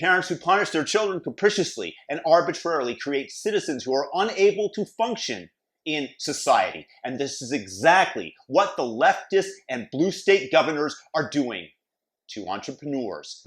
Parents who punish their children capriciously and arbitrarily create citizens who are unable to function in society. And this is exactly what the leftist and blue state governors are doing to entrepreneurs.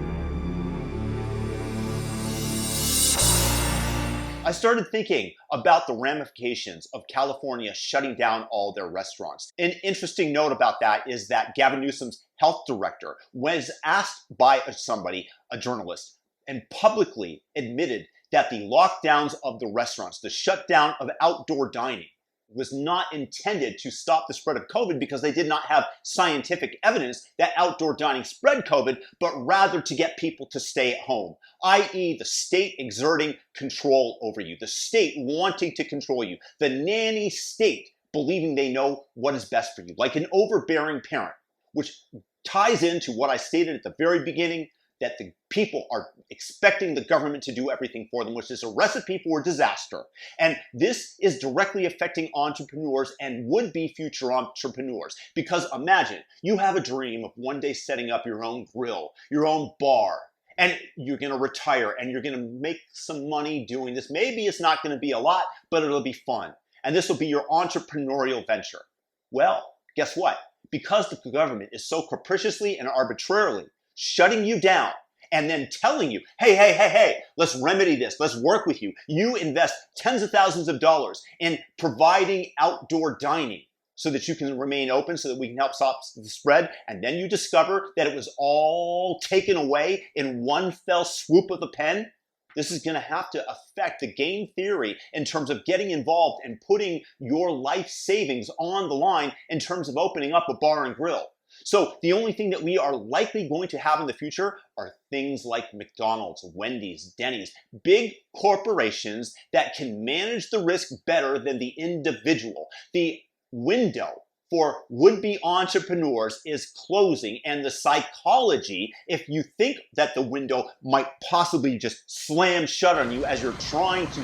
I started thinking about the ramifications of California shutting down all their restaurants. An interesting note about that is that Gavin Newsom's health director was asked by somebody, a journalist, and publicly admitted that the lockdowns of the restaurants, the shutdown of outdoor dining, was not intended to stop the spread of COVID because they did not have scientific evidence that outdoor dining spread COVID, but rather to get people to stay at home, i.e. the state exerting control over you, the state wanting to control you, the nanny state believing they know what is best for you, like an overbearing parent, which ties into what I stated at the very beginning, that the people are expecting the government to do everything for them, which is a recipe for disaster. And this is directly affecting entrepreneurs and would-be future entrepreneurs. Because imagine, you have a dream of one day setting up your own grill, your own bar, and you're gonna retire and you're gonna make some money doing this. Maybe it's not gonna be a lot, but it'll be fun. And this will be your entrepreneurial venture. Well, guess what? Because the government is so capriciously and arbitrarily shutting you down and then telling you, hey, let's remedy this, let's work with you. You invest tens of thousands of dollars in providing outdoor dining so that you can remain open, so that we can help stop the spread, and then you discover that it was all taken away in one fell swoop of the pen. This is going to have to affect the game theory in terms of getting involved and putting your life savings on the line in terms of opening up a bar and grill. So the only thing that we are likely going to have in the future are things like McDonald's, Wendy's, Denny's, big corporations that can manage the risk better than the individual. The window for would-be entrepreneurs is closing, and the psychology, if you think that the window might possibly just slam shut on you as you're trying to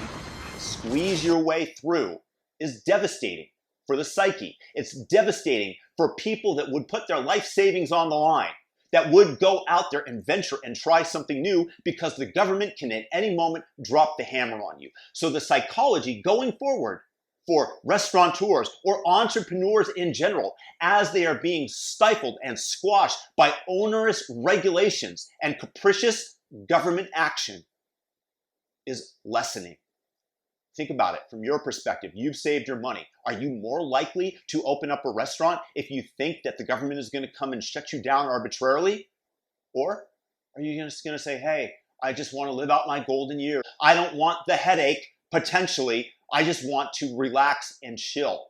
squeeze your way through, is devastating for the psyche. It's devastating for people that would put their life savings on the line, that would go out there and venture and try something new because the government can at any moment drop the hammer on you. So the psychology going forward for restaurateurs or entrepreneurs in general, as they are being stifled and squashed by onerous regulations and capricious government action, is lessening. Think about it from your perspective. You've saved your money. Are you more likely to open up a restaurant if you think that the government is going to come and shut you down arbitrarily? Or are you just going to say, hey, I just want to live out my golden years. I don't want the headache, potentially. I just want to relax and chill.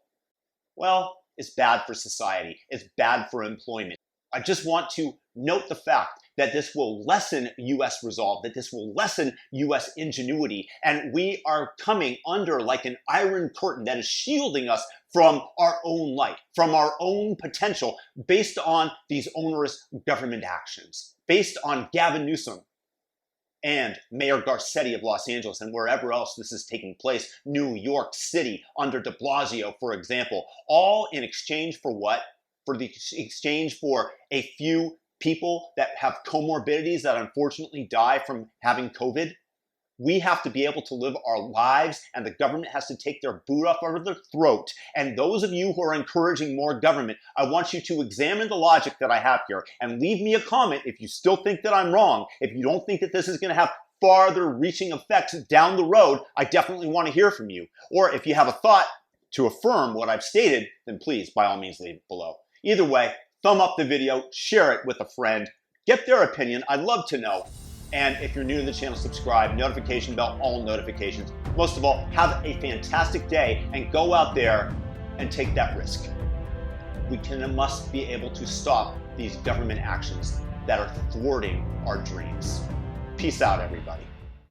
Well, it's bad for society. It's bad for employment. I just want to note the fact that this will lessen U.S. resolve, that this will lessen U.S. ingenuity, and we are coming under like an iron curtain that is shielding us from our own light, from our own potential, based on these onerous government actions, based on Gavin Newsom and Mayor Garcetti of Los Angeles and wherever else this is taking place, New York City under DeBlasio, for example, all in exchange for what? For the exchange for a few people that have comorbidities that unfortunately die from having COVID. We have to be able to live our lives, and the government has to take their boot off of their throat. And those of you who are encouraging more government, I want you to examine the logic that I have here and leave me a comment if you still think that I'm wrong. If you don't think that this is going to have farther reaching effects down the road, I definitely want to hear from you. Or if you have a thought to affirm what I've stated, then please, by all means, leave it below. Either way, thumb up the video, share it with a friend, get their opinion. I'd love to know. And if you're new to the channel, subscribe, notification bell, all notifications. Most of all, have a fantastic day and go out there and take that risk. We can and must be able to stop these government actions that are thwarting our dreams. Peace out, everybody.